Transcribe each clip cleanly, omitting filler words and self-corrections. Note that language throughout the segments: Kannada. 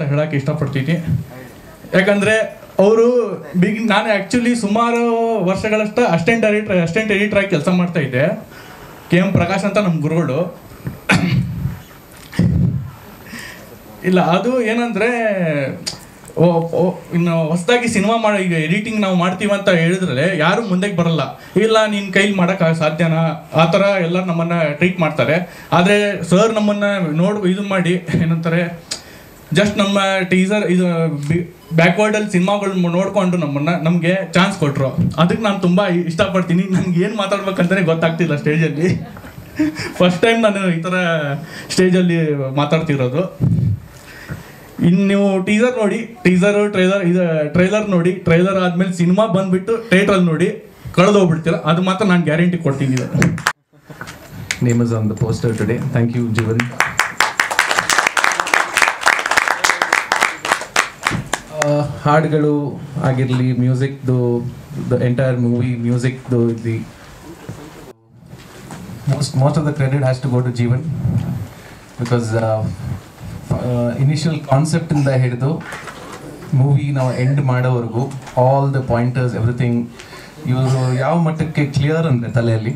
ಅಂತ ಹೇಳಕ್ಕೆ ಇಷ್ಟಪಡ್ತೀನಿ. ಯಾಕಂದರೆ ಅವರು ನಾನು ಆ್ಯಕ್ಚುಲಿ ಸುಮಾರು ವರ್ಷಗಳಷ್ಟು ಅಸಿಸ್ಟೆಂಟ್ ಎಡಿಟರ್ ಆಗಿ ಕೆಲಸ ಮಾಡ್ತಾ ಇದ್ದೆ. KM ಪ್ರಕಾಶ್ ಅಂತ ನಮ್ಮ ಗುರುಗಳು. ಇಲ್ಲ, ಅದು ಏನಂದರೆ ಇನ್ನು ಹೊಸದಾಗಿ ಸಿನಿಮಾ ಈಗ ಎಡಿಟಿಂಗ್ ನಾವು ಮಾಡ್ತೀವಿ ಅಂತ ಹೇಳಿದ್ರೆ ಯಾರು ಮುಂದಕ್ಕೆ ಬರಲ್ಲ. ಇಲ್ಲ ನಿನ್ನ ಕೈಲಿ ಮಾಡೋಕ್ಕೆ ಸಾಧ್ಯನಾ ಆ ಥರ ಎಲ್ಲರೂ ನಮ್ಮನ್ನು ಟ್ರೀಟ್ ಮಾಡ್ತಾರೆ. ಆದರೆ ಸರ್ ನಮ್ಮನ್ನು ಇದು ಮಾಡಿ ಏನಂತಾರೆ, ಜಸ್ಟ್ ನಮ್ಮ ಟೀಸರ್ ಇದು ಬ್ಯಾಕ್ವರ್ಡಲ್ಲಿ ಸಿನಿಮಾಗಳು ನೋಡಿಕೊಂಡು ನಮಗೆ ಚಾನ್ಸ್ ಕೊಟ್ಟರು. ಅದಕ್ಕೆ ನಾನು ತುಂಬ ಇಷ್ಟಪಡ್ತೀನಿ. ನನಗೆ ಏನು ಮಾತಾಡ್ಬೇಕಂತಲೇ ಗೊತ್ತಾಗ್ತಿಲ್ಲ ಸ್ಟೇಜಲ್ಲಿ. ಫಸ್ಟ್ ಟೈಮ್ ನಾನು ಈ ಥರ ಸ್ಟೇಜಲ್ಲಿ ಮಾತಾಡ್ತಿರೋದು. ಇನ್ನು ನೀವು ಟೀಸರ್ ನೋಡಿ, ಟ್ರೈಲರ್ ನೋಡಿ, ಟ್ರೈಲರ್ ಆದಮೇಲೆ ಸಿನಿಮಾ ಬಂದುಬಿಟ್ಟು ಥಿಯೇಟ್ರಲ್ಲಿ ನೋಡಿ ಕಳೆದೋಗ್ಬಿಡ್ತೀರ. ಅದು ಮಾತ್ರ ನಾನು ಗ್ಯಾರಂಟಿ ಕೊಡ್ತೀನಿ. Name is on the poster today. Thank you, Jeevan. ಹಾಡುಗಳು ಆಗಿರಲಿ, ಮ್ಯೂಸಿಕ್ದು, ದ ಎಂಟೈರ್ ಮೂವಿ ಮ್ಯೂಸಿಕ್ದು, the most of the credit has to go to Jeevan, because initial ಕಾನ್ಸೆಪ್ಟಿಂದ ಹಿಡಿದು ಮೂವಿ ನಾವು ಎಂಡ್ ಮಾಡೋವರೆಗೂ ಆಲ್ ದ ಪಾಯಿಂಟರ್ಸ್, ಎವ್ರಿಥಿಂಗ್ ಇವರು ಯಾವ ಮಟ್ಟಕ್ಕೆ ಕ್ಲಿಯರ್ ಅಂದರೆ ತಲೆಯಲ್ಲಿ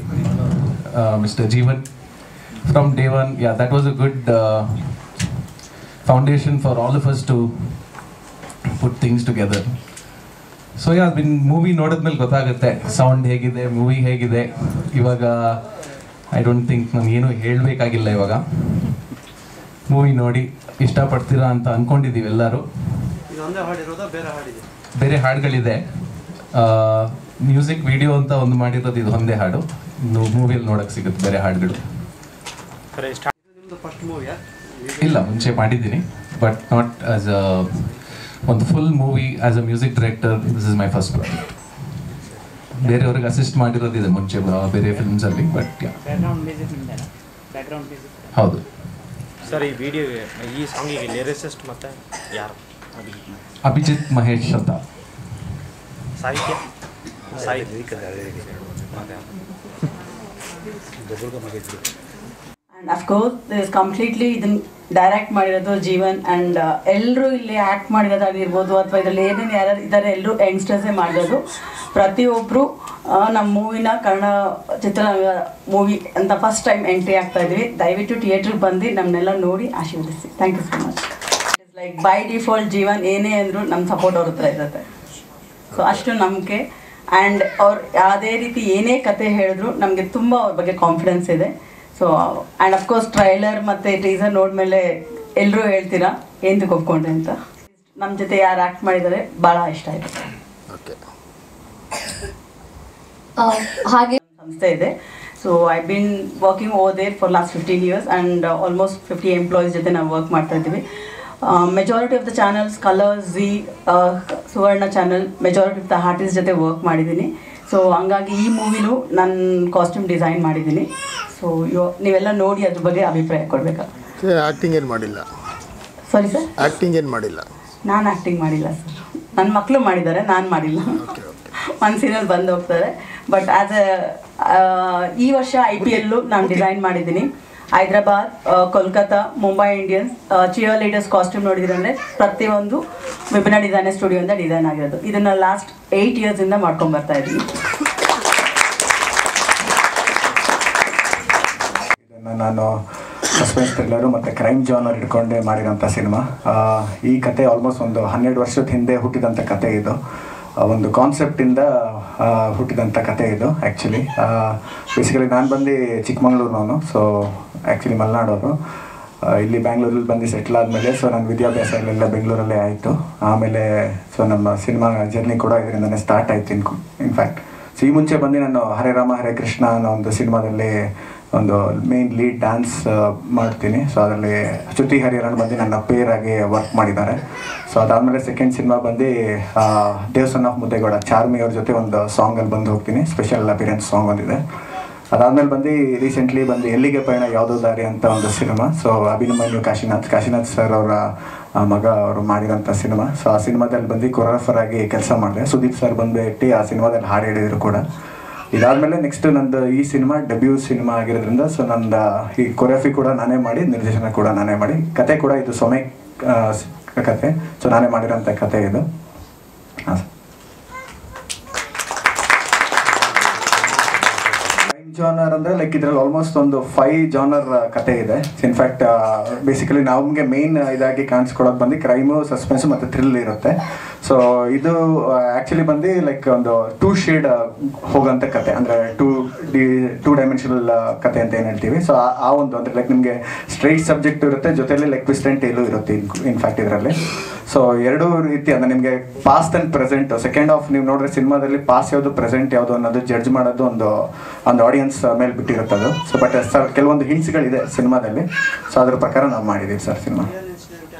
mister Jeevan from day one. That was a good foundation for all of us to put things together. So movie ನೋಡಿದ್ಮೇಲೆ ಗೊತ್ತಾಗುತ್ತೆ ಸೌಂಡ್ ಹೇಗಿದೆ, ಮೂವಿ ಹೇಗಿದೆ. ಇವಾಗ ಐ ಡೋಂಟ್ ಥಿಂಕ್ ನಾನು ಏನು ಹೇಳಬೇಕಾಗಿಲ್ಲ. ಇವಾಗ ಮೂವಿ ನೋಡಿ ಇಷ್ಟಪಡ್ತೀರಾ ಅಂತ ಅಂದ್ಕೊಂಡಿದ್ದೀವಿ ಎಲ್ಲರೂ. ಬೇರೆ ಹಾಡುಗಳಿದೆ, ಮ್ಯೂಸಿಕ್ ವಿಡಿಯೋ ಅಂತ ಒಂದು ಮಾಡಿರೋದು ಇದು ಒಂದೇ ಹಾಡು. ಇನ್ನು ಮೂವಿಯಲ್ಲಿ ನೋಡೋಕ್ಕೆ ಸಿಗುತ್ತೆ ಬೇರೆ ಹಾಡುಗಳು. ಇಲ್ಲ, ಮುಂಚೆ ಮಾಡಿದ್ದೀನಿ, ಬಟ್ ನಾಟ್ ಆಸ್ ಅ ಒಂದು full movie as a music director. This is my first project. ಬೇರೆಯವ್ರಿಗೆ ಅಸಿಸ್ಟ್ ಮಾಡಿರೋದಿದೆ ಮುಂಚೆ ಬೇರೆ ಫಿಲ್ಮ್ಸಲ್ಲಿ, ಬಟ್ ಹೌದು. ಸರ್, ಈ ವಿಡಿಯೋಗೆ, ಈ ಸಾಂಗಿಗೆ ಲಿರಿಸಿಸ್ಟ್ ಮತ್ತೆ ಯಾರು? ಅಭಿಜಿತ್ ಮಹೇಶ್ ಅಂತ. ಸಾಹಿತ್ಯ ಆ್ಯಂಡ್ ಅಫ್ಕೋರ್ಸ್ ದಿಸ್ ಕಂಪ್ಲೀಟ್ಲಿ ಇದನ್ನು ಡೈರೆಕ್ಟ್ ಮಾಡಿರೋದು ಜೀವನ್. ಆ್ಯಂಡ್ ಎಲ್ಲರೂ ಇಲ್ಲಿ ಆ್ಯಕ್ಟ್ ಮಾಡಿರೋದಾಗಿರ್ಬೋದು ಅಥವಾ ಇದರಲ್ಲಿ ಏನೇನು ಯಾರು ಇದ್ದಾರೆ ಎಲ್ಲರೂ ಯಂಗ್ಸ್ಟರ್ಸೇ ಮಾಡಿರೋದು. ಪ್ರತಿಯೊಬ್ಬರು ನಮ್ಮ ಮೂವಿನ ಕನ್ನಡ ಚಿತ್ರರಂಗ ಮೂವಿ ಅಂತ ಫಸ್ಟ್ ಟೈಮ್ ಎಂಟ್ರಿ ಆಗ್ತಾ ಇದ್ವಿ. ದಯವಿಟ್ಟು ಥಿಯೇಟ್ರಿಗೆ ಬಂದು ನಮ್ಮನ್ನೆಲ್ಲ ನೋಡಿ ಆಶೀರ್ವದಿಸಿ. Thank you so much. It's like by default Jeevan ಏನೇ ಅಂದರೂ ನಮ್ಮ ಸಪೋರ್ಟ್ ಅವ್ರ ಹತ್ರ ಇರುತ್ತೆ. ಸೊ ಅಷ್ಟು ನಂಬಿಕೆ. ಆ್ಯಂಡ್ ಅವ್ರು ಯಾವುದೇ ರೀತಿ ಏನೇ ಕತೆ ಹೇಳಿದ್ರು ನಮಗೆ ತುಂಬ ಅವ್ರ ಬಗ್ಗೆ ಕಾನ್ಫಿಡೆನ್ಸ್ ಇದೆ. ಸೊ ಆ್ಯಂಡ್ ಅಫ್ಕೋರ್ಸ್ ಟ್ರೈಲರ್ ಮತ್ತು ಟೀಸರ್ ನೋಡಿದ್ಮೇಲೆ ಎಲ್ಲರೂ ಹೇಳ್ತೀರಾ ಏನು ಒಪ್ಕೊಂಡೆ ಅಂತ. ನಮ್ಮ ಜೊತೆ ಯಾರು ಆ್ಯಕ್ಟ್ ಮಾಡಿದ್ದಾರೆ ಭಾಳ ಇಷ್ಟ ಆಯಿತು. ಹಾಗೆ ಸಂಸ್ಥೆ ಇದೆ. So I been working over there for last 15 years and almost 50 employees ಜೊತೆ ನಾವು ವರ್ಕ್ ಮಾಡ್ತಾ ಇದ್ದೀವಿ. Majority of the channels, Colors, Zee, Suvarna channel, majority of the artist ಜೊತೆ ವರ್ಕ್ ಮಾಡಿದ್ದೀನಿ. ಸೊ ಹಂಗಾಗಿ ಈ ಮೂವಿನೂ ನಾನು ಕಾಸ್ಟ್ಯೂಮ್ ಡಿಸೈನ್ ಮಾಡಿದ್ದೀನಿ. ಸೊ ನೀವೆಲ್ಲ ನೋಡಿ ಅದ್ರ ಬಗ್ಗೆ ಅಭಿಪ್ರಾಯ ಕೊಡಬೇಕಾ? ಆ್ಯಕ್ಟಿಂಗ್ ಏನು ಮಾಡಿಲ್ಲ. ಸಾರಿ ಸರ್, ಆ್ಯಕ್ಟಿಂಗ್ ಏನು ಮಾಡಿಲ್ಲ. ನಾನು ಆ್ಯಕ್ಟಿಂಗ್ ಮಾಡಿಲ್ಲ ಸರ್. ನನ್ನ ಮಕ್ಕಳು ಮಾಡಿದ್ದಾರೆ, ನಾನು ಮಾಡಿಲ್ಲ. ಒಂದು ಸೀನಲ್ಲಿ ಬಂದು ಹೋಗ್ತಾರೆ. ಬಟ್ ಆ್ಯಸ್ ಈ ವರ್ಷ IPL ನಾನು ಡಿಸೈನ್ ಮಾಡಿದ್ದೀನಿ. Hyderabad, Kolkata, Mumbai Indians cheer leaders costume ನೋಡಿದ್ರೆ ಪ್ರತಿಯೊಂದು ವಿಭಿನ್ನ ಡಿಸೈನರ್ ಸ್ಟುಡಿಯೋಯಿಂದ ಡಿಸೈನ್ ಆಗಿರೋದು. ಇದನ್ನು ಲಾಸ್ಟ್ 8 yearsಯಿಂದ ಮಾಡ್ಕೊಂಡ್ಬರ್ತಾ ಇದ್ದೀನಿ. ಇದನ್ನು ನಾನು ಸಸ್ಪೆನ್ಸ್ ಥ್ರಿಲ್ಲರು ಮತ್ತು ಕ್ರೈಮ್ ಜಾನರ್ ಇಟ್ಕೊಂಡೇ ಮಾಡಿರೋಂಥ ಸಿನಿಮಾ. ಈ ಕತೆ ಆಲ್ಮೋಸ್ಟ್ ಒಂದು 12 ವರ್ಷದ ಹಿಂದೆ ಹುಟ್ಟಿದಂಥ ಕತೆ ಇದು. ಒಂದು ಕಾನ್ಸೆಪ್ಟಿಂದ ಹುಟ್ಟಿದಂಥ ಕತೆ ಇದು. ಆ್ಯಕ್ಚುಲಿ ಬೇಸಿಕಲಿ ನಾನು ಬಂದು ಚಿಕ್ಕಮಗಳೂರಿನವನು. So actually ಮಲೆನಾಡೋರು. ಇಲ್ಲಿ ಬ್ಯಾಂಗ್ಳೂರಲ್ಲಿ ಬಂದು ಸೆಟ್ಲ್ ಆದಮೇಲೆ ಸೊ ನನ್ನ ವಿದ್ಯಾಭ್ಯಾಸ ಇಲ್ಲೆಲ್ಲ ಬೆಂಗಳೂರಲ್ಲೇ ಆಯಿತು. ಆಮೇಲೆ ಸೊ ನಮ್ಮ ಸಿನಿಮಾ ಜರ್ನಿ ಕೂಡ ಇದರಿಂದನೇ ಸ್ಟಾರ್ಟ್ ಆಯಿತು. ಇನ್ಫ್ಯಾಕ್ಟ್ ಸೊ ಈ ಮುಂಚೆ ಬಂದು ನಾನು ಹರೇ ರಾಮ ಹರೇ ಕೃಷ್ಣ ಅನ್ನೋ ಒಂದು ಸಿನಿಮಾದಲ್ಲಿ ಒಂದು ಮೇನ್ ಲೀಡ್ ಡ್ಯಾನ್ಸ್ ಮಾಡ್ತೀನಿ. ಸೊ ಅದರಲ್ಲಿ ಶ್ರುತಿ ಹರಿಹರನ್ ಬಂದು ನನ್ನ ಪೇರಾಗಿ ವರ್ಕ್ ಮಾಡಿದ್ದಾರೆ. ಸೊ ಅದಾದಮೇಲೆ ಸೆಕೆಂಡ್ ಸಿನಿಮಾ ಬಂದು ದೇವಸ್ಥಾನ ಆಫ್ ಮುದ್ದೇಗೌಡ ಚಾರ್ಮಿ ಅವ್ರ ಜೊತೆ ಒಂದು ಸಾಂಗಲ್ಲಿ ಬಂದು ಹೋಗ್ತೀನಿ. ಸ್ಪೆಷಲ್ ಅಪಿಯರೆನ್ಸ್ ಸಾಂಗ್ ಒಂದಿದೆ. ಅದಾದಮೇಲೆ ಬಂದು ರೀಸೆಂಟ್ಲಿ ಬಂದು ಎಲ್ಲಿಗೆ ಪಯಣ ಯಾವುದೋ ದಾರಿ ಅಂತ ಒಂದು ಸಿನಿಮಾ. ಸೊ ಅಭಿನಮನ್ಯು ಕಾಶಿನಾಥ್ ಸರ್ ಅವರ ಮಗ ಅವರು ಮಾಡಿರೋಂಥ ಸಿನಿಮಾ. ಸೊ ಆ ಸಿನಿಮಾದಲ್ಲಿ ಬಂದು ಕೊರಿಯೋಗ್ರಾಫರ್ ಆಗಿ ಕೆಲಸ ಮಾಡಿದೆ. ಸುದೀಪ್ ಸರ್ ಬಂದುಬಿಟ್ಟು ಆ ಸಿನಿಮಾದಲ್ಲಿ ಹಾಡು ಹೇಳಿದರು ಕೂಡ. ಇದಾದಮೇಲೆ ನೆಕ್ಸ್ಟ್ ನಂದು ಈ ಸಿನಿಮಾ ಡೆಬ್ಯೂ ಸಿನಿಮಾ ಆಗಿರೋದ್ರಿಂದ ಸೊ ನಂದು ಈ ಕೊರಿಯೋಗ್ರಫಿ ಕೂಡ ನಾನೇ ಮಾಡಿ, ನಿರ್ದೇಶನ ಕೂಡ ನಾನೇ ಮಾಡಿ, ಕತೆ ಕೂಡ ಇದು ಕತೆ. ಸೊ ನಾನೇ ಮಾಡಿರೋಂಥ ಕತೆ ಇದು. ಹಾಂ ಸರ್. ಜಾನರ್ ಅಂದರೆ ಲೈಕ್ ಇದರಲ್ಲಿ ಆಲ್ಮೋಸ್ಟ್ ಒಂದು 5 ಜಾನರ್ ಕತೆ ಇದೆ. ಇನ್ಫ್ಯಾಕ್ಟ್ ಬೇಸಿಕಲಿ ನಮಗೆ ಮೇನ್ ಇದಾಗಿ ಕಾಣಿಸ್ಕೊಳ್ಳೋದು ಬಂದು ಕ್ರೈಮು, ಸಸ್ಪೆನ್ಸು ಮತ್ತು ಥ್ರಿಲ್ ಇರುತ್ತೆ. ಸೊ ಇದು ಆ್ಯಕ್ಚುಲಿ ಬಂದು ಲೈಕ್ ಒಂದು 2 ಶೇಡ್ ಹೋಗೋಂಥ ಕತೆ, ಅಂದರೆ ಟೂ ಡೈಮೆನ್ಷನಲ್ ಕತೆ ಅಂತ ಏನು ಹೇಳ್ತೀವಿ. ಸೊ ಆ ಒಂದು ಅಂದರೆ ಲೈಕ್ ನಿಮಗೆ ಸ್ಟ್ರೈಟ್ ಸಬ್ಜೆಕ್ಟ್ ಇರುತ್ತೆ, ಜೊತೆಯಲ್ಲಿ ಲೈಕ್ ಟ್ವಿಸ್ಟ್ ಆ್ಯಂಡ್ ಟೇಲು ಇರುತ್ತೆ ಇನ್ಫ್ಯಾಕ್ಟ್ ಇದರಲ್ಲಿ. ಸೊ ಎರಡೂ ರೀತಿ ಅಂದರೆ ನಿಮಗೆ past and present, second half ನೀವು ನೋಡಿದ್ರೆ ಸಿನಿಮಾದಲ್ಲಿ ಪಾಸ್ಟ್ ಯಾವುದು ಪ್ರೆಸೆಂಟ್ ಯಾವುದು ಅನ್ನೋದು ಜಡ್ಜ್ ಮಾಡೋದು ಒಂದು ಆಡಿಯನ್ಸ್ ಮೇಲೆ ಬಿಟ್ಟಿರುತ್ತೆ ಅದು. ಸೊ ಬಟ್ ಸರ್ ಕೆಲವೊಂದು ಹಿಂಟ್ಸ್ಗಳಿದೆ ಸಿನಿಮಾದಲ್ಲಿ. ಸೊ ಅದ್ರ ಪ್ರಕಾರ ನಾವು ಮಾಡಿದ್ದೀವಿ sir cinema.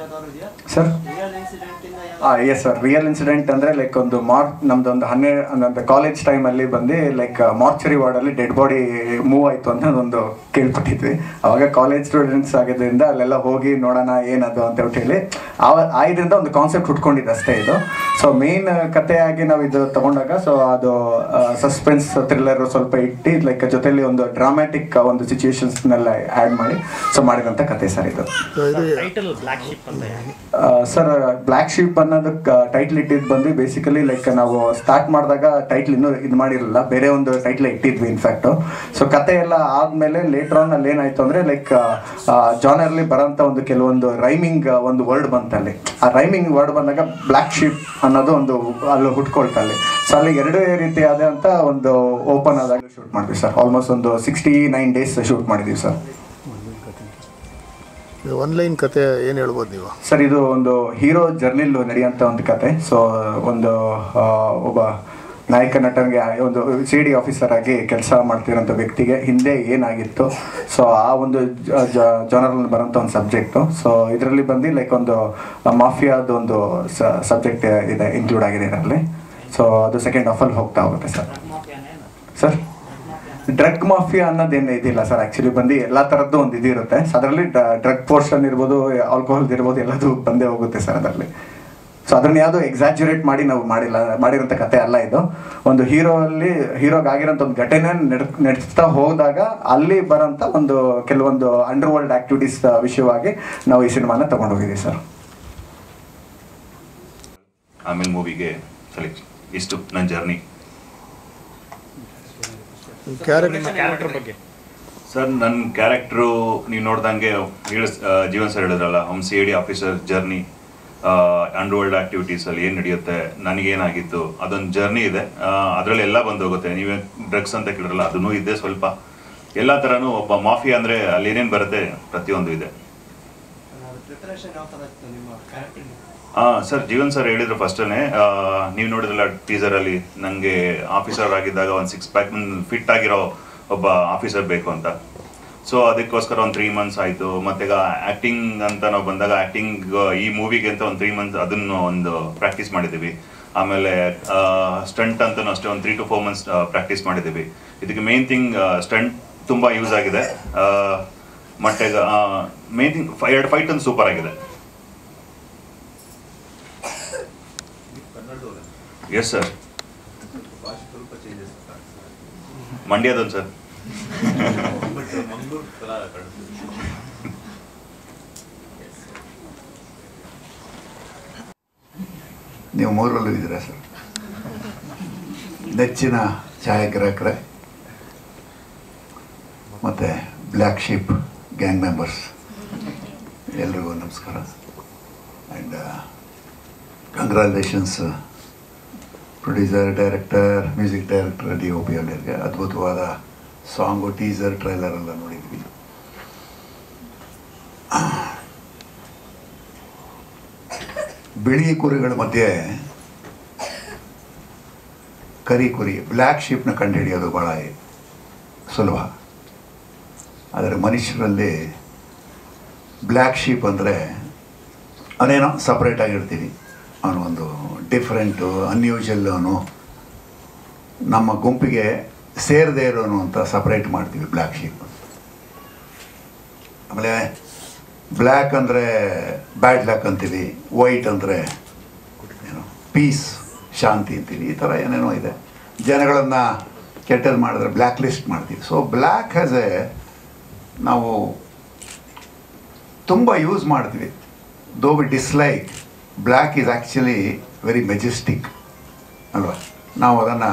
Sir yes sir, real incident ಅಂದರೆ ಲೈಕ್ ಒಂದು ನಮ್ದು ಒಂದು 12 ಕಾಲೇಜ್ ಟೈಮಲ್ಲಿ ಬಂದು like mortuary ವಾರ್ಡಲ್ಲಿ dead body move ಆಯಿತು ಅಂತ ಒಂದು ಕೇಳ್ಪಟ್ಟಿದ್ವಿ. ಅವಾಗ ಕಾಲೇಜ್ ಸ್ಟೂಡೆಂಟ್ಸ್ ಆಗಿದ್ದರಿಂದ ಅಲ್ಲೆಲ್ಲ ಹೋಗಿ ನೋಡೋಣ ಏನದು ಅಂತ ಹೇಳಿ ಇದರಿಂದ ಒಂದು ಕಾನ್ಸೆಪ್ಟ್ ಹುಟ್ಕೊಂಡಿದ್ದು ಅಷ್ಟೇ ಇದು. ಸೊ ಮೇನ್ ಕಥೆಯಾಗಿ ನಾವು ಇದು ತಗೊಂಡಾಗ ಸೊ ಅದು ಸಸ್ಪೆನ್ಸ್ ಥ್ರಿಲ್ಲರ್ ಸ್ವಲ್ಪ ಇಟ್ಟು ಲೈಕ್ ಜೊತೆಲಿ ಒಂದು ಡ್ರಾಮ್ಯಾಟಿಕ್ ಒಂದು ಸಿಚುವೇಶನ್ಸ್ನೆಲ್ಲ ಆ್ಯಡ್ ಮಾಡಿ ಸೊ ಮಾಡಿದಂಥ ಕತೆ ಸರ್ ಇದು. ಸರ್ ಬ್ಲ್ಯಾಕ್ ಶೀಪ್ ಅನ್ನೋದಕ್ಕೆ ಟೈಟ್ಲ್ ಇಟ್ಟಿದ್ದು ಬಂದು ಬೇಸಿಕಲಿ ಲೈಕ್ ನಾವು ಸ್ಟಾರ್ಟ್ ಮಾಡಿದಾಗ ಟೈಟ್ಲ್ ಇನ್ನೂ ಇದು ಮಾಡಿರಲಿಲ್ಲ, ಬೇರೆ ಒಂದು ಟೈಟ್ಲ್ ಇಟ್ಟಿದ್ವಿ ಇನ್ಫ್ಯಾಕ್ಟು. ಸೊ ಕತೆ ಎಲ್ಲ ಆದಮೇಲೆ ಲೇಟರ್ ಆನ್ ಅಲ್ಲಿ ಏನಾಯಿತು ಅಂದರೆ ಲೈಕ್ ಜಾನರ್ಲಿ ಬರೋಂಥ ಒಂದು ಕೆಲವೊಂದು ರೈಮಿಂಗ್ ಒಂದು ವರ್ಡ್ ಬಂತಲ್ಲಿ. ಆ ರೈಮಿಂಗ್ ವರ್ಡ್ ಬಂದಾಗ ಬ್ಲ್ಯಾಕ್ ಶೀಪ್ ಅನ್ನೋದು ಒಂದು ಅಲ್ಲಿ ಹುಟ್ಕೊಳ್ತಲ್ಲಿ. ಸೊ ಅಲ್ಲಿ 2 ರೀತಿಯಾದಂಥ ಒಂದು ಓಪನ್ ಆದಾಗ ಶೂಟ್ ಮಾಡಿದ್ವಿ ಸರ್. ಆಲ್ಮೋಸ್ಟ್ ಒಂದು 69 ಡೇಸ್ ಶೂಟ್ ಮಾಡಿದ್ದೀವಿ ಸರ್. ಒನ್ಲೈನ್ ಕತೆ ಏನು ಹೇಳ್ಬೋದು ನೀವು ಸರ್? ಇದು ಒಂದು ಹೀರೋ ಜರ್ನಿಲ್ ನಡೆಯುವಂಥ ಒಂದು ಕತೆ. ಸೊ ಒಂದು ಒಬ್ಬ ನಾಯಕ ನಟನಿಗೆ ಒಂದು CD ಆಫೀಸರ್ ಆಗಿ ಕೆಲಸ ಮಾಡ್ತಿರೋಂಥ ವ್ಯಕ್ತಿಗೆ ಹಿಂದೆ ಏನಾಗಿತ್ತು, ಸೊ ಆ ಒಂದು ಜಾನರಲ್ಲಿ ಬರೋಂಥ ಒಂದು ಸಬ್ಜೆಕ್ಟು. ಸೊ ಇದರಲ್ಲಿ ಬಂದು ಲೈಕ್ ಒಂದು ಮಾಫಿಯಾದ ಒಂದು ಸಬ್ಜೆಕ್ಟ್ ಇದೆ, ಇನ್ಕ್ಲೂಡ್ ಆಗಿದೆ ಇದರಲ್ಲಿ. ಸೊ ಅದು ಸೆಕೆಂಡ್ ಹಾಫಲ್ಲಿ ಹೋಗ್ತಾ ಹೋಗುತ್ತೆ ಸರ್. ಸರ್ ಡ್ರಗ್ ಮಾಫಿಯಾ ಅನ್ನೋದೇನು ಇದಿಲ್ಲ ಸರ್. ಆ್ಯಕ್ಚುಲಿ ಬಂದು ಎಲ್ಲ ಥರದ್ದು ಒಂದು ಇದಿರುತ್ತೆ. ಸೊ ಅದರಲ್ಲಿ ಡ್ರಗ್ ಪೋರ್ಷನ್ ಇರ್ಬೋದು, ಆಲ್ಕೋಹಾಲ್ ಇರ್ಬೋದು, ಎಲ್ಲದು ಬಂದೇ ಹೋಗುತ್ತೆ ಸರ್ ಅದರಲ್ಲಿ. ಸೊ ಅದನ್ನ ಯಾವುದೋ ಎಕ್ಸಾಜುರೇಟ್ ಮಾಡಿ ನಾವು ಮಾಡಿರೋಂಥ ಕತೆ ಅಲ್ಲ ಇದು. ಒಂದು ಹೀರೋಗಾಗಿರೋಂಥ ಒಂದು ಘಟನೆ ನಡೆಸ್ತಾ ಹೋದಾಗ ಅಲ್ಲಿ ಬರೋಂಥ ಒಂದು ಕೆಲವೊಂದು ಅಂಡರ್ ವರ್ಲ್ಡ್ ಆಕ್ಟಿವಿಟೀಸ್ ವಿಷಯವಾಗಿ ನಾವು ಈ ಸಿನಿಮಾನ ತಗೊಂಡೋಗಿದ್ದೀವಿ ಸರ್. ಆಮೇಲೆ ಮೂವಿಗೆ ಇಷ್ಟು ನನ್ನ ಜರ್ನಿ. ಕ್ಯಾರೆಕ್ಟರ್ ಬಗ್ಗೆ ಸರ್ ನನ್ನ ಕ್ಯಾರೆಕ್ಟ್ರು ನೀವು ನೋಡ್ದಂಗೆ ಜೀವನ್ ಸರ್ ಹೇಳಿದ್ರಲ್ಲ, CD ಆಫೀಸರ್ ಜರ್ನಿ, ಅಂಡರ್ವರ್ಲ್ಡ್ ಆಕ್ಟಿವಿಟೀಸಲ್ಲಿ ಏನು ನಡೆಯುತ್ತೆ, ನನಗೇನಾಗಿತ್ತು, ಅದೊಂದು ಜರ್ನಿ ಇದೆ. ಅದರಲ್ಲಿ ಎಲ್ಲ ಬಂದು ಹೋಗುತ್ತೆ. ನೀವೇ ಡ್ರಗ್ಸ್ ಅಂತ ಕೇಳಿರಲ್ಲ, ಅದೂ ಇದೆ ಸ್ವಲ್ಪ. ಎಲ್ಲ ಥರನೂ ಒಬ್ಬ ಮಾಫಿಯಾ ಅಂದರೆ ಅಲ್ಲಿ ಏನೇನು ಬರುತ್ತೆ ಪ್ರತಿಯೊಂದು ಇದೆ. ಸರ್ ಜೀವನ್ ಸರ್ ಹೇಳಿದ್ರು ಫಸ್ಟೇ, ನೀವು ನೋಡಿದ್ರಲ್ಲ ಟೀಸರಲ್ಲಿ, ನನಗೆ ಆಫೀಸರ್ ಆಗಿದ್ದಾಗ ಒಂದು 6 ಪ್ಯಾಕ್ ಫಿಟ್ ಆಗಿರೋ ಒಬ್ಬ ಆಫೀಸರ್ ಬೇಕು ಅಂತ. ಸೊ ಅದಕ್ಕೋಸ್ಕರ ಒಂದು 3 ಮಂತ್ಸ್ ಆಯಿತು. ಮತ್ತು ಈಗ ಆ್ಯಕ್ಟಿಂಗ್ ಅಂತ ನಾವು ಬಂದಾಗ ಆ್ಯಕ್ಟಿಂಗ್ ಈ ಮೂವಿಗೆ ಅಂತ ಒಂದು 3 ಮಂತ್ಸ್ ಅದನ್ನು ಒಂದು ಪ್ರಾಕ್ಟೀಸ್ ಮಾಡಿದ್ದೀವಿ. ಆಮೇಲೆ ಸ್ಟಂಟ್ ಅಂತಲೂ ಅಷ್ಟೇ ಒಂದು 3 to 4 ಮಂತ್ಸ್ ಪ್ರಾಕ್ಟೀಸ್ ಮಾಡಿದ್ದೀವಿ. ಇದಕ್ಕೆ ಮೇನ್ ಥಿಂಗ್ ಸ್ಟಂಟ್ ತುಂಬ ಯೂಸ್ ಆಗಿದೆ. ಮತ್ತು ಈಗ ಮೇನ್ ಥಿಂಗ್ 2 ಫೈಟ್ ಒಂದು ಸೂಪರ್ ಆಗಿದೆ. ಎಸ್ ಸರ್, ಮಂಡ್ಯದೊಂದು ಸರ್. ನೀವು 3ರಲ್ಲೂ ಇದ್ದೀರಾ ಸರ್. ನೆಚ್ಚಿನ ಛಾಯಾಗ್ರಾಹಕರೇ ಮತ್ತು ಬ್ಲ್ಯಾಕ್ ಶೀಪ್ ಗ್ಯಾಂಗ್ ಮೆಂಬರ್ಸ್ ಎಲ್ರಿಗೂ ನಮಸ್ಕಾರ. And congratulations producer, director, music director, DOP ಅವರಿಗೆ. ಅದ್ಭುತವಾದ ಸಾಂಗು, ಟೀಸರ್, ಟ್ರೈಲರ್ ಎಲ್ಲ ನೋಡಿದ್ವಿ. ಬಿಳಿ ಕುರಿಗಳ ಮಧ್ಯೆ ಕರಿ ಕುರಿ ಬ್ಲ್ಯಾಕ್ ಶೀಪ್ನ ಕಂಡುಹಿಡಿಯೋದು ಭಾಳ ಸುಲಭ. ಆದರೆ ಮನುಷ್ಯರಲ್ಲಿ ಬ್ಲ್ಯಾಕ್ ಶೀಪ್ ಅಂದರೆ ಅವನೇನೋ ಸಪ್ರೇಟಾಗಿರ್ತೀವಿ, ಅವನು ಒಂದು ಡಿಫ್ರೆಂಟು, ಅನ್ಯೂಶಲ್, ಅವನು ನಮ್ಮ ಗುಂಪಿಗೆ ಸೇರದೇ ಇರೋನು ಅಂತ ಸಪ್ರೇಟ್ ಮಾಡ್ತೀವಿ ಬ್ಲ್ಯಾಕ್ ಶೀಪ್. ಆಮೇಲೆ ಬ್ಲ್ಯಾಕ್ ಅಂದರೆ ಬ್ಯಾಡ್ ಲಕ್ ಅಂತೀವಿ, ವೈಟ್ ಅಂದರೆ ಏನು ಪೀಸ್, ಶಾಂತಿ ಅಂತೀವಿ. ಈ ಥರ ಏನೇನೋ ಇದೆ. ಜನಗಳನ್ನು ಕೆಟ್ಟದ್ದು ಮಾಡಿದ್ರೆ ಬ್ಲ್ಯಾಕ್ ಲಿಸ್ಟ್ ಮಾಡ್ತೀವಿ. ಸೊ ಬ್ಲ್ಯಾಕ್ ಹ್ಯಾಸ್ ನಾವು ತುಂಬ ಯೂಸ್ ಮಾಡ್ತೀವಿ. Though we dislike black is actually very majestic ಅಲ್ವಾ. ನಾವು ಅದನ್ನು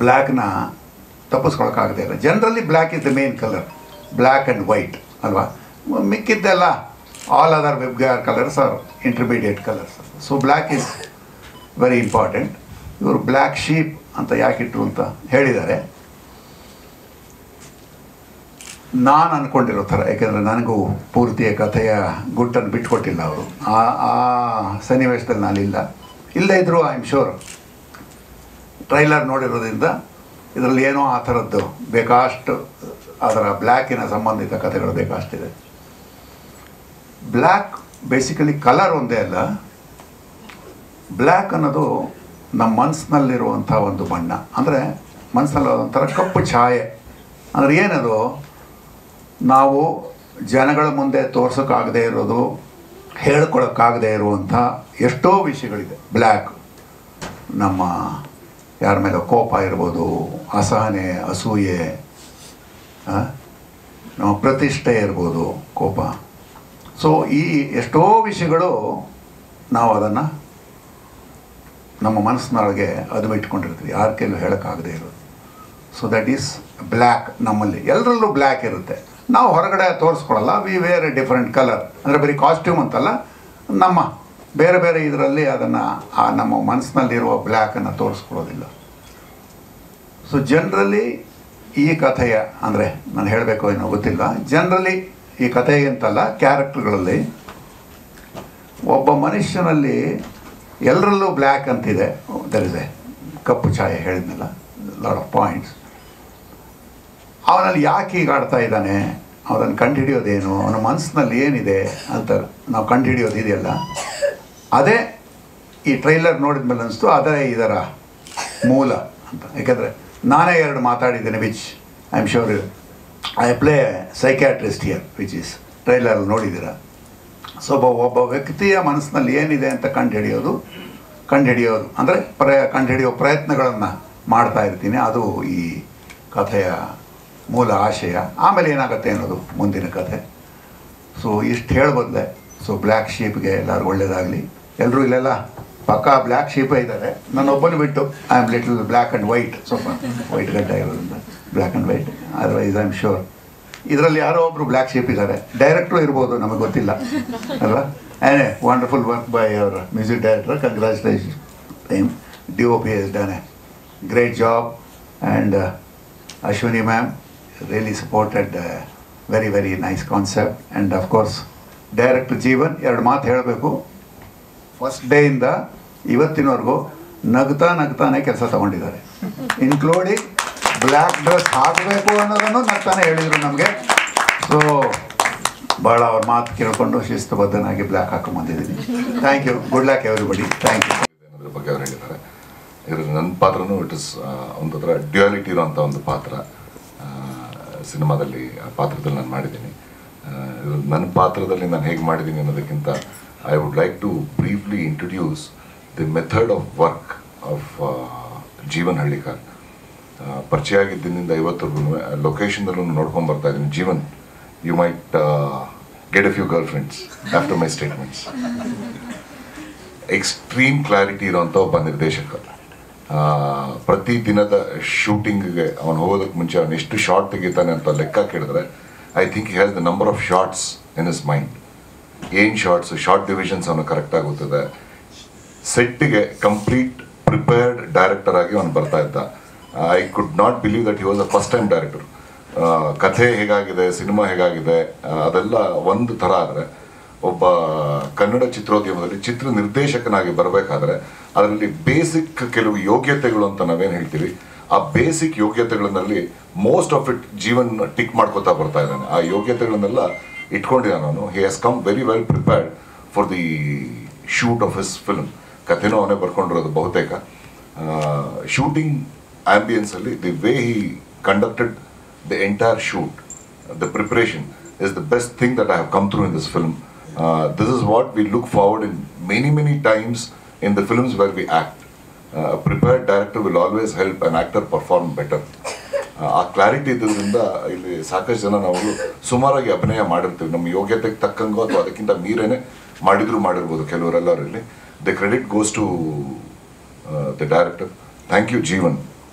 ಬ್ಲ್ಯಾಕ್ನ ತಪ್ಪಿಸ್ಕೊಳಕ್ಕಾಗದೇ ಇಲ್ಲ. Generally black is the main colour, black and white ಅಲ್ವಾ. ಮಿಕ್ಕಿದ್ದೆಲ್ಲ all other VIBGYOR colours are intermediate colours. So black is very important. ಇವರು ಬ್ಲ್ಯಾಕ್ ಶೀಪ್ ಅಂತ ಯಾಕಿಟ್ರು ಅಂತ ಹೇಳಿದ್ದಾರೆ. ನಾನು ಅಂದ್ಕೊಂಡಿರೋ ಥರ, ಯಾಕೆಂದರೆ ನನಗೂ ಪೂರ್ತಿಯ ಕಥೆಯ ಗುಟ್ಟನ್ನು ಬಿಟ್ಕೊಟ್ಟಿಲ್ಲ ಅವರು. ಆ ಸನ್ನಿವೇಶದಲ್ಲಿ ನಾನಿಲ್ಲ. ಇಲ್ಲದೇ ಇದ್ದರೂ ಐ ಆಮ್ ಶೋರ್ ಟ್ರೈಲರ್ ನೋಡಿರೋದ್ರಿಂದ ಇದರಲ್ಲಿ ಏನೋ ಆ ಥರದ್ದು ಬೇಕಾಷ್ಟು ಅದರ ಬ್ಲ್ಯಾಕಿನ ಸಂಬಂಧಿತ ಕಥೆಗಳು ಬೇಕಾಷ್ಟಿದೆ. ಬ್ಲ್ಯಾಕ್ ಬೇಸಿಕಲಿ ಕಲರ್ ಒಂದೇ ಅಲ್ಲ, ಬ್ಲ್ಯಾಕ್ ಅನ್ನೋದು ನಮ್ಮ ಮನಸ್ಸಿನಲ್ಲಿರುವಂಥ ಒಂದು ಬಣ್ಣ. ಅಂದರೆ ಮನಸ್ಸಿನಲ್ಲಿ ಒಂಥರ ಕಪ್ಪು ಛಾಯೆ. ಅಂದರೆ ಏನದು, ನಾವು ಜನಗಳ ಮುಂದೆ ತೋರ್ಸೋಕ್ಕಾಗದೇ ಇರೋದು, ಹೇಳ್ಕೊಳಕ್ಕಾಗದೇ ಇರುವಂಥ ಎಷ್ಟೋ ವಿಷಯಗಳಿದೆ. ಬ್ಲ್ಯಾಕ್ ನಮ್ಮ ಯಾರ ಮೇಲೆ ಕೋಪ ಇರ್ಬೋದು, ಅಸಹನೆ, ಅಸೂಯೆ, ನಮ್ಮ ಪ್ರತಿಷ್ಠೆ ಇರ್ಬೋದು, ಕೋಪ. ಸೊ ಈ ಎಷ್ಟೋ ವಿಷಯಗಳು ನಾವು ಅದನ್ನು ನಮ್ಮ ಮನಸ್ಸಿನೊಳಗೆ ಇಟ್ಕೊಂಡಿರ್ತೀವಿ, ಯಾರ ಕೈಲೂ ಹೇಳೋಕ್ಕಾಗದೇ ಇರೋದು. So that is black. ನಮ್ಮಲ್ಲಿ ಎಲ್ಲರಲ್ಲೂ ಬ್ಲ್ಯಾಕ್ ಇರುತ್ತೆ. ನಾವು ಹೊರಗಡೆ ತೋರಿಸ್ಕೊಳ್ಳಲ್ಲ. We wear a different colour. ಅಂದರೆ ಬರೀ ಕಾಸ್ಟ್ಯೂಮ್ ಅಂತಲ್ಲ, ನಮ್ಮ ಬೇರೆ ಬೇರೆ ಇದರಲ್ಲಿ ಅದನ್ನು ನಮ್ಮ ಮನಸ್ಸಿನಲ್ಲಿರುವ ಬ್ಲ್ಯಾಕನ್ನು ತೋರಿಸ್ಕೊಳ್ಳೋದಿಲ್ಲ. ಸೊ ಜನರಲಿ ಈ ಕಥೆಯ, ಅಂದರೆ ನಾನು ಹೇಳಬೇಕು ಏನೋ ಗೊತ್ತಿಲ್ಲ, ಜನರಲಿ ಈ ಕಥೆಗೆ ಅಂತಲ್ಲ, ಕ್ಯಾರೆಕ್ಟರ್ಗಳಲ್ಲಿ ಒಬ್ಬ ಮನುಷ್ಯನಲ್ಲಿ ಎಲ್ಲರಲ್ಲೂ ಬ್ಲ್ಯಾಕ್ ಅಂತಿದೆ. ದರ್ ಇಸ್ ಎ ಕಪ್ಪು ಛಾಯೆ ಹೇಳಿದ್ನಲ್ಲ, ಲಾಟ್ ಆಫ್ ಪಾಯಿಂಟ್ಸ್. ಅವನಲ್ಲಿ ಯಾಕೆ ಈಗ ಆಡ್ತಾ ಇದ್ದಾನೆ, ಅವನನ್ನು ಕಂಡುಹಿಡಿಯೋದೇನು, ಅವನ ಮನಸ್ಸಿನಲ್ಲಿ ಏನಿದೆ ಅಂತ ನಾವು ಕಂಡುಹಿಡಿಯೋದು ಇದೆಯಲ್ಲ, ಅದೇ ಈ ಟ್ರೈಲರ್ ನೋಡಿದ ಮೇಲೆ ಅನಿಸ್ತು ಅದೇ ಇದರ ಮೂಲ ಅಂತ. ಯಾಕೆಂದರೆ ನಾನೇ 2 ಮಾತಾಡಿದ್ದೇನೆ, which I am sure I play psychiatrist here, which is trailer ನೋಡಿದ್ದೀರ. ಸೊ ಒಬ್ಬ ವ್ಯಕ್ತಿಯ ಮನಸ್ಸಿನಲ್ಲಿ ಏನಿದೆ ಅಂತ ಕಂಡುಹಿಡಿಯೋದು ಅಂದರೆ ಕಂಡುಹಿಡಿಯೋ ಪ್ರಯತ್ನಗಳನ್ನು ಮಾಡ್ತಾ ಇರ್ತೀನಿ. ಅದು ಈ ಕಥೆಯ ಮೂಲ ಆಶಯ. ಆಮೇಲೆ ಏನಾಗುತ್ತೆ ಅನ್ನೋದು ಮುಂದಿನ ಕಥೆ. ಸೊ ಇಷ್ಟು ಹೇಳ್ಬೋದ್ಲೆ. ಸೊ ಬ್ಲ್ಯಾಕ್ ಶೀಪ್ಗೆ ಎಲ್ಲರೂ ಒಳ್ಳೆಯದಾಗಲಿ. ಎಲ್ಲರೂ ಇಲ್ಲೆಲ್ಲ ಪಕ್ಕಾ ಬ್ಲ್ಯಾಕ್ ಶೀಪೇ ಇದ್ದಾರೆ, ನನ್ನೊಬ್ಬನು ಬಿಟ್ಟು I am little black and white. ಸ್ವಲ್ಪ ವೈಟ್ ಗಡ್ಡ ಇರೋದ್ರಿಂದ black and white. Otherwise I am sure ಇದರಲ್ಲಿ ಯಾರೋ ಒಬ್ಬರು ಬ್ಲ್ಯಾಕ್ ಶೀಪ್ ಇದ್ದಾರೆ. ಡೈರೆಕ್ಟ್ರು ಇರ್ಬೋದು, ನಮಗೆ ಗೊತ್ತಿಲ್ಲ ಅಲ್ವಾ. ಏನೇ wonderful work by our music director. Congratulation time. DOP has done a great job, and Ashwini ma'am really supported very very nice concept. And of course director Jeevan 2 ಮಾತು ಹೇಳಬೇಕು. ಫಸ್ಟ್ ಡೇಯಿಂದ ಇವತ್ತಿನವರೆಗೂ ನಗ್ತಾನೆ ಕೆಲಸ ತಗೊಂಡಿದ್ದಾರೆ, ಇನ್ಕ್ಲೂಡಿಂಗ್ ಬ್ಲ್ಯಾಕ್ ಡ್ರೆಸ್ ಹಾಕಬೇಕು ಅನ್ನೋದನ್ನು ನಗ್ತಾನೆ ಹೇಳಿದರು ನಮಗೆ. ಸೊ ಭಾಳ ಅವ್ರ ಮಾತು ಕೇಳಿಕೊಂಡು ಶಿಸ್ತುಬದ್ಧನಾಗಿ ಬ್ಲ್ಯಾಕ್ ಹಾಕೊಂಡ್ಬಂದಿದ್ದೀನಿ. Thank you. Good luck everybody. Thank you. ಅನ್ನೋದ್ರ ಬಗ್ಗೆ ಅವ್ರು ಹೇಳಿದ್ದಾರೆ. ಇದರಲ್ಲಿ ನನ್ನ ಪಾತ್ರನೂ ಇಟ್ ಇಸ್ ಒಂದು ಥರ ಡ್ಯುಯಾಲಿಟಿ ಇರೋಂಥ ಒಂದು ಪಾತ್ರ ಸಿನಿಮಾದಲ್ಲಿ. ಆ ಪಾತ್ರದಲ್ಲಿ ನಾನು ಮಾಡಿದ್ದೀನಿ. ನನ್ನ ಪಾತ್ರದಲ್ಲಿ ನಾನು ಹೇಗೆ ಮಾಡಿದ್ದೀನಿ ಅನ್ನೋದಕ್ಕಿಂತ I would like to briefly introduce the method of work of Jeevan Hallikar. ಪರಿಚಯ ಆಗಿದ್ದರಿಂದ ಇವತ್ತರೆಗೂ ಲೊಕೇಶನ್ದಲ್ಲೂ ನೋಡ್ಕೊಂಡು ಬರ್ತಾ ಇದ್ದೀನಿ. Jeevan, you might get a few girl friends after my statements. Extreme clarity ಇರೋಂಥ ಒಬ್ಬ ನಿರ್ದೇಶಕ. ಪ್ರತಿ ದಿನದ ಶೂಟಿಂಗ್ಗೆ ಅವನು ಹೋಗೋದಕ್ಕೆ ಮುಂಚೆ ಅವನು ಎಷ್ಟು ಶಾರ್ಟ್ ತೆಗಿತಾನೆ ಅಂತ ಲೆಕ್ಕ ಕೇಳಿದ್ರೆ I think he has the number of shorts in his mind. ಏನು ಶಾರ್ಟ್ ಡಿವಿಷನ್ಸ್ ಅವನು ಕರೆಕ್ಟಾಗಿ ಗೊತ್ತಿದೆ. ಸೆಟ್ಟಿಗೆ ಕಂಪ್ಲೀಟ್ ಪ್ರಿಪೇರ್ಡ್ ಡೈರೆಕ್ಟರ್ ಆಗಿ ಅವನು ಬರ್ತಾ ಇದ್ದ. I could not believe that he was a first time director. ಕಥೆ ಹೇಗಾಗಿದೆ, ಸಿನಿಮಾ ಹೇಗಾಗಿದೆ ಅದೆಲ್ಲ ಒಂದು ಥರ ಆದರೆ, ಒಬ್ಬ ಕನ್ನಡ ಚಿತ್ರೋದ್ಯಮದಲ್ಲಿ ಚಿತ್ರ ನಿರ್ದೇಶಕನಾಗಿ ಬರಬೇಕಾದ್ರೆ ಅದರಲ್ಲಿ ಬೇಸಿಕ್ ಕೆಲವು ಯೋಗ್ಯತೆಗಳು ಅಂತ ನಾವೇನು ಹೇಳ್ತೀವಿ, ಆ ಬೇಸಿಕ್ ಯೋಗ್ಯತೆಗಳಲ್ಲಿ most of it Jeevan tick ಮಾಡ್ಕೋತಾ ಬರ್ತಾ ಇದ್ದಾನೆ. ಆ ಯೋಗ್ಯತೆಗಳನ್ನೆಲ್ಲ ಇಟ್ಕೊಂಡಿದ್ದಾನೆ ಅವನು. He has come very well prepared for the shoot of his film. ಕಥೆನೂ ಅವನೇ ಬರ್ಕೊಂಡಿರೋದು ಬಹುತೇಕ. ಶೂಟಿಂಗ್ ಆಂಬಿಯನ್ಸಲ್ಲಿ the way he conducted the entire shoot, the preparation is the best thing that I have come through in this film. This is what we look forward in many times in the films where we act. A prepared director will always help an actor perform better. ಆ ಕ್ಲಾರಿಟಿ ಇದ್ರಿಂದ ಇಲ್ಲಿ ಸಾಕಷ್ಟು ಜನ ನಾವು ಸುಮಾರಾಗಿ ಅಭಿನಯ ಮಾಡಿರ್ತೀವಿ. ನಮ್ಮ ಯೋಗ್ಯತೆಗೆ ತಕ್ಕಂಗೋ ಅಥವಾ ಅದಕ್ಕಿಂತ ಮೀರೇನೆ ಮಾಡಿರ್ಬೋದು ಕೆಲವರೆಲ್ಲರಲ್ಲಿ. The credit goes to the director. Thank you Jeevan.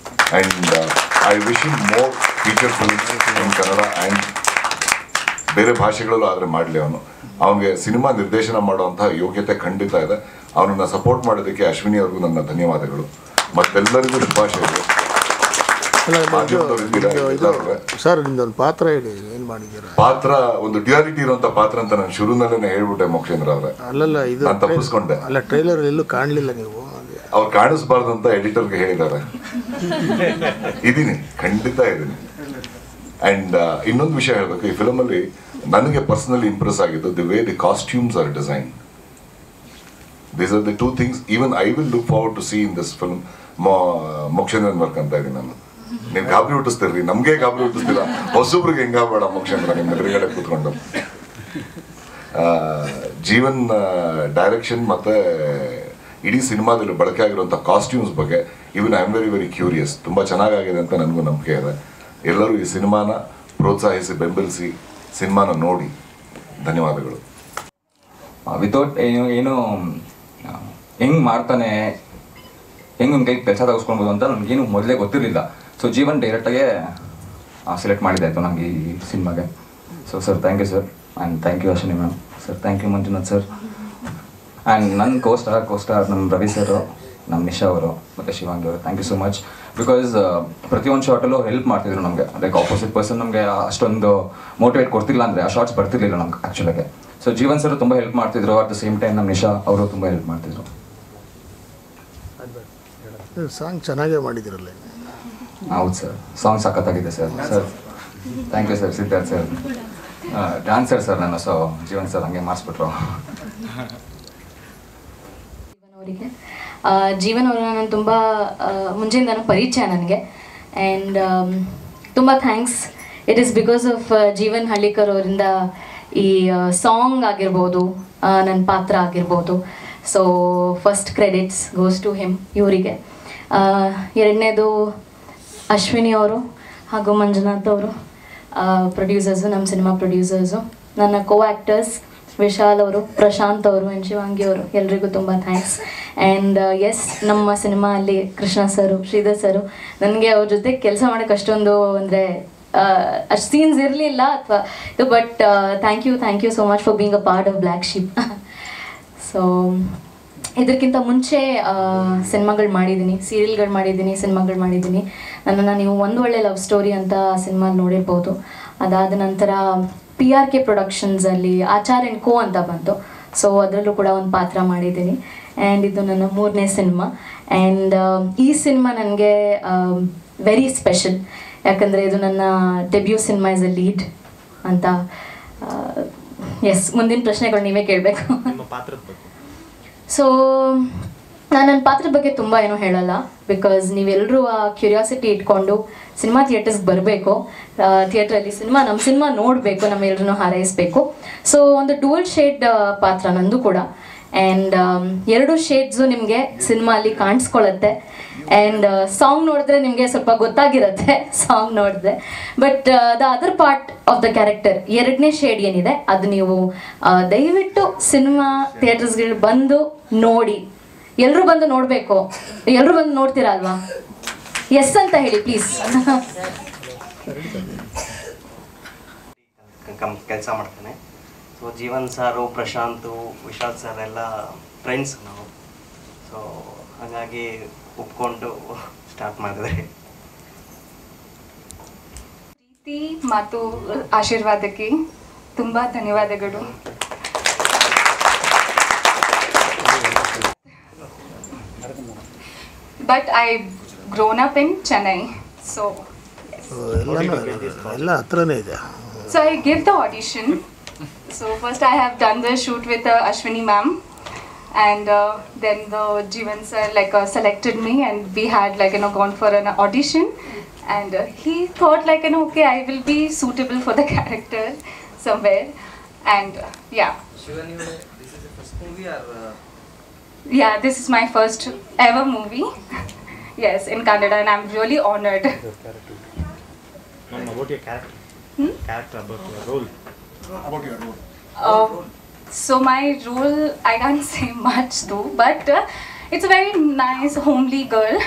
And I wish you more feature films in Kannada and ಬೇರೆ ಭಾಷೆಗಳಲ್ಲೂ ಆದರೆ ಮಾಡಲಿ. ಅವನಿಗೆ ಸಿನಿಮಾ ನಿರ್ದೇಶನ ಮಾಡುವಂತಹ ಯೋಗ್ಯತೆ ಖಂಡಿತ ಇದೆ. ಅವನನ್ನು ಸಪೋರ್ಟ್ ಮಾಡೋದಕ್ಕೆ ಅಶ್ವಿನಿ ಅವ್ರಿಗೂ ನನ್ನ ಧನ್ಯವಾದಗಳು. ಮತ್ತೆಲ್ಲರಿಗೂ ಶುಭಾಶಯಗಳು. ಸರ್ ನಿಮ್ದೊಂದು ಪಾತ್ರ ಹೇಳಿ, ಏನು ಮಾಡಿದ್ದೀರಾ? ಪಾತ್ರ ಒಂದು ಡ್ಯುಯಾಲಿಟಿ ಇರುವಂತ ಪಾತ್ರ ಅಂತ ನಾನು ಶುರುನಲ್ಲೇ ಹೇಳ್ಬಿಟ್ಟೆ ಮೋಕ್ಷೇಂದ್ರ ಅವರೇ. ಅಲ್ಲಲ್ಲ, ಇದು ನಾನು ತಪ್ಪಿಸ್ಕೊಂಡೆ. ಅಲ್ಲ, ಟ್ರೈಲರ್ ಎಲ್ಲೂ ಕಾಣಲಿಲ್ಲ ನೀವು. ಅವ್ರು ಕಾಣಿಸ್ಬಾರ್ದು ಅಂತ ಎಡಿಟರ್ಗೆ ಹೇಳಿದ್ದಾರೆ. ಇದೀನಿ, ಖಂಡಿತ ಇದ್ದೀನಿ. ಆ್ಯಂಡ್ ಇನ್ನೊಂದು ವಿಷಯ ಹೇಳಬೇಕು, ಈ ಫಿಲಮಲ್ಲಿ ನನಗೆ ಪರ್ಸನಲಿ ಇಂಪ್ರೆಸ್ ಆಗಿದ್ದು the way the costumes are design. These are the two things even I will look forward to see in this film. Mokshendran work ಅಂತ ಇದ್ದೀನಿ ನಾನು. ನೀವು ಗಾಬರಿ ಹುಟ್ಟಿಸ್ತೀರಿ, ನಮಗೆ ಗಾಬರಿ ಹುಟ್ಟಿಸ್ತೀರ, ಹೊಸೊಬ್ರಿಗೆ ಹೆಂಗಾಗಬೇಡ ಮೋಕ್ಷೇಂದ್ರ ನಿಮ್ಮ ಎದುರುಗಡೆ ಕೂತ್ಕೊಂಡು. ಜೀವನ್ ಡೈರೆಕ್ಷನ್ ಮತ್ತು ಇಡೀ ಸಿನಿಮಾದಲ್ಲಿ ಬಳಕೆ ಆಗಿರುವಂಥ ಕಾಸ್ಟ್ಯೂಮ್ಸ್ ಬಗ್ಗೆ even I am very very curious. ತುಂಬ ಚೆನ್ನಾಗಾಗಿದೆ ಅಂತ ನನಗೂ ನಂಬಿಕೆ ಇದೆ. ಎಲ್ಲರೂ ಈ ಸಿನಿಮಾನ ಪ್ರೋತ್ಸಾಹಿಸಿ ಬೆಂಬಲಿಸಿ ಸಿನಿಮಾನ ನೋಡಿ. ಧನ್ಯವಾದಗಳು. ವಿತೌಟ್ ಏನು ಹೆಂಗೆ ಮಾಡ್ತಾನೆ, ಹೆಂಗೆ ಒಂದು ಕೈಗೆ ಕೆಲಸ ತೆಗೆಸ್ಕೊಳ್ಬೋದು ಅಂತ ನನಗೇನು ಮೊದಲೇ ಗೊತ್ತಿರಲಿಲ್ಲ. ಸೊ ಜೀವನ್ ಡೈರೆಕ್ಟಾಗೆ ಸೆಲೆಕ್ಟ್ ಮಾಡಿದ್ದಾಯಿತು ನನಗೆ ಈ ಸಿನಿಮಾಗೆ. So sir thank you sir. And thank you Ashwini ma'am. Sir thank you Manjunath sir. And ನನ್ನ ಕೋಸ್ಟಾರ್ ನಮ್ಮ ರವಿ ಸರ್, ನಮ್ಮ ನಿಶಾ ಅವರು ಮತ್ತು ಶಿವಾಂಗಿ ಅವರು, thank you so much. Because ಪ್ರತಿಯೊಂದು ಶಾರ್ಟಲ್ಲೂ ಹೆಲ್ಪ್ ಮಾಡ್ತಿದ್ರು ನಮಗೆ. ಲೈಕ್ ಆಪೋಸಿಟ್ ಪರ್ಸನ್ ನಮಗೆ ಅಷ್ಟೊಂದು ಮೋಟಿವೇಟ್ ಕೊಡ್ತಿಲ್ಲ ಅಂದರೆ ಆ ಶಾರ್ಟ್ಸ್ ಬರ್ತಿರ್ಲಿಲ್ಲ ನಮ್ಗೆ ಆ್ಯಕ್ಚುಲಾಗೆ. ಸೊ ಜೀವನ್ ಸರ್ ತುಂಬ ಹೆಲ್ಪ್ ಮಾಡ್ತಿದ್ರು. ಅಟ್ ದ ಸೇಮ್ ಟೈಮ್ ನಮ್ಮ ನಿಶಾ ಅವರು ತುಂಬ ಹೆಲ್ಪ್ ಮಾಡ್ತಿದ್ರು. ಸಾಂಗ್ ಚೆನ್ನಾಗೇ ಮಾಡಿದಿರಲ್ಲ. ಹೌದು ಸರ್, ಸಾಂಗ್ ಸಖತ್ತಾಗಿದೆ sir. Sir thank you sir. Siddharth sir dancer sir ನಾನು. ಸೊ ಜೀವನ್ ಸರ್ ಹಂಗೆ ಮಾಡಿಸ್ಬಿಟ್ರು. ಅವರಿಗೆ ಜೀವನ್ ಅವರನ್ನ ನಾನು ತುಂಬ ಮುಂಚೆಯಿಂದನೂ ಪರಿಚಯ ನನಗೆ. ಆ್ಯಂಡ್ ತುಂಬ thanks. It is because of Jeevan Hallikar ಅವರಿಂದ ಈ ಸಾಂಗ್ ಆಗಿರ್ಬೋದು, ನನ್ನ ಪಾತ್ರ ಆಗಿರ್ಬೋದು. So first credits goes to him, ಇವರಿಗೆ. ಎರಡನೇದು ಅಶ್ವಿನಿ ಅವರು ಹಾಗೂ ಮಂಜುನಾಥ್ ಅವರು, ಪ್ರೊಡ್ಯೂಸರ್ಸು, ನಮ್ಮ ಸಿನಿಮಾ ಪ್ರೊಡ್ಯೂಸರ್ಸು. ನನ್ನ ಕೋ ಆ್ಯಕ್ಟರ್ಸ್ ವಿಶಾಲ್ ಅವರು, ಪ್ರಶಾಂತ್ ಅವರು ಆ್ಯಂಡ್ ಶಿವಾಂಗಿ ಅವರು, ಎಲ್ರಿಗೂ ತುಂಬ ಥ್ಯಾಂಕ್ಸ್. ಆ್ಯಂಡ್ ಎಸ್, ನಮ್ಮ ಸಿನಿಮಾ ಅಲ್ಲಿ ಕೃಷ್ಣ ಸರು, ಶ್ರೀಧರ್ ಸರು, ನನಗೆ ಅವ್ರ ಜೊತೆ ಕೆಲಸ ಮಾಡೋಕ್ಕೆ ಅಷ್ಟೊಂದು ಅಂದರೆ ಅಷ್ಟು ಸೀನ್ಸ್ ಇರಲಿಲ್ಲ ಅಥವಾ ಇದು. But thank you so much for being a part of Black Sheep. So ಇದಕ್ಕಿಂತ ಮುಂಚೆ ಸಿನಿಮಾಗಳು ಮಾಡಿದ್ದೀನಿ, ಸೀರಿಯಲ್ಗಳು ಮಾಡಿದ್ದೀನಿ, ಸಿನಿಮಾಗಳು ಮಾಡಿದ್ದೀನಿ. ನನ್ನನ್ನು ನೀವು ಒಂದು ಒಳ್ಳೆ ಲವ್ ಸ್ಟೋರಿ ಅಂತ ಸಿನಿಮಾ ನೋಡಿರ್ಬೋದು. ಅದಾದ ನಂತರ PRK ಪ್ರೊಡಕ್ಷನ್ಸಲ್ಲಿ ಆಚಾರ್ ಆ್ಯಂಡ್ ಕೋ ಅಂತ ಬಂತು. ಸೊ ಅದರಲ್ಲೂ ಕೂಡ ಒಂದು ಪಾತ್ರ ಮಾಡಿದ್ದೀನಿ. ಆ್ಯಂಡ್ ಇದು ನನ್ನ 3ನೇ ಸಿನಿಮಾ. ಆ್ಯಂಡ್ ಈ ಸಿನಿಮಾ ನನಗೆ ವೆರಿ ಸ್ಪೆಷಲ್, ಯಾಕಂದರೆ ಇದು ನನ್ನ debut cinema is a lead ಅಂತ. ಎಸ್, ಮುಂದಿನ ಪ್ರಶ್ನೆಗಳು ನೀವೇ ಕೇಳಬೇಕು. ಸೊ ನಾನು ನನ್ನ ಪಾತ್ರದ ಬಗ್ಗೆ ತುಂಬ ಏನೂ ಹೇಳಲ್ಲ. ಬಿಕಾಸ್ ನೀವೆಲ್ಲರೂ ಆ ಕ್ಯೂರಿಯಾಸಿಟಿ ಇಟ್ಕೊಂಡು ಸಿನಿಮಾ ಥಿಯೇಟರ್ಸ್ಗೆ ಬರಬೇಕು, ಥಿಯೇಟ್ರಲ್ಲಿ ನಮ್ಮ ಸಿನಿಮಾ ನೋಡಬೇಕು, ನಮ್ಮೆಲ್ಲರೂ ಹಾರೈಸಬೇಕು. ಸೊ ಒಂದು ಡುವಲ್ ಶೇಡ್ ಪಾತ್ರ ನಂದು ಕೂಡ. ಆ್ಯಂಡ್ 2 ಶೇಡ್ಸು ನಿಮಗೆ ಸಿನಿಮಾ ಅಲ್ಲಿ ಕಾಣಿಸ್ಕೊಳ್ಳುತ್ತೆ. ಆ್ಯಂಡ್ ಸಾಂಗ್ ನೋಡಿದ್ರೆ ನಿಮಗೆ ಸ್ವಲ್ಪ ಗೊತ್ತಾಗಿರುತ್ತೆ ಸಾಂಗ್ ನೋಡಿದ್ರೆ. But the other part of the character, 2ನೇ ಶೇಡ್ ಏನಿದೆ ಅದು ನೀವು ದಯವಿಟ್ಟು ಸಿನಿಮಾ ಥಿಯೇಟರ್ಸ್ಗಳು ಬಂದು ನೋಡಿ. ಎಲ್ಲರೂ ಬಂದು ನೋಡಬೇಕು. ಎಲ್ಲರೂ ಬಂದು ನೋಡ್ತೀರಾ ಅಲ್ವಾ? ಎಸ್ ಅಂತ ಹೇಳಿ ಪ್ಲೀಸ್. ಕೆಲಸ ಮಾಡ್ತೇನೆ. ಸೊ ಜೀವನ್ ಸಾರು, ಪ್ರಶಾಂತು, ವಿಶಾಲ್ ಸರ್ ಎಲ್ಲ ಫ್ರೆಂಡ್ಸ್ ನಾವು. ಸೊ ಹಾಗಾಗಿ ಒಪ್ಕೊಂಡು ಸ್ಟಾರ್ಟ್ ಮಾಡಿದ್ರೆ. ಪ್ರೀತಿ ಮತ್ತು ಆಶೀರ್ವಾದಕ್ಕೆ ತುಂಬ ಧನ್ಯವಾದಗಳು. But I've grown up in Chennai, so yes. ಎಲ್ಲ ಹತ್ರನೇ ಇದೆ. So I gave the audition. So first I have done the shoot with Ashwini ma'am, and then the Jeevan sir selected me, and we had gone for an audition, and he thought okay, I will be suitable for the character somewhere, and yeah. Shivani, this is the first movie or? Yeah, this is my first ever movie. Yes, in Kannada, and I'm really honored. Ma'am, about your character. Character, about your role. About your role. So my role, I can't say much though, but it's a very nice, homely girl,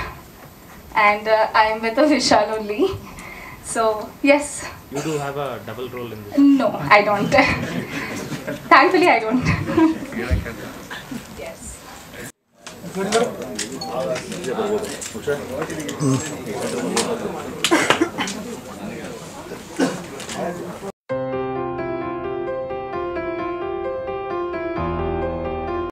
and I am with a Vishal only. So yes. You do have a double role in this? No, I don't. Thankfully, I don't. Yes.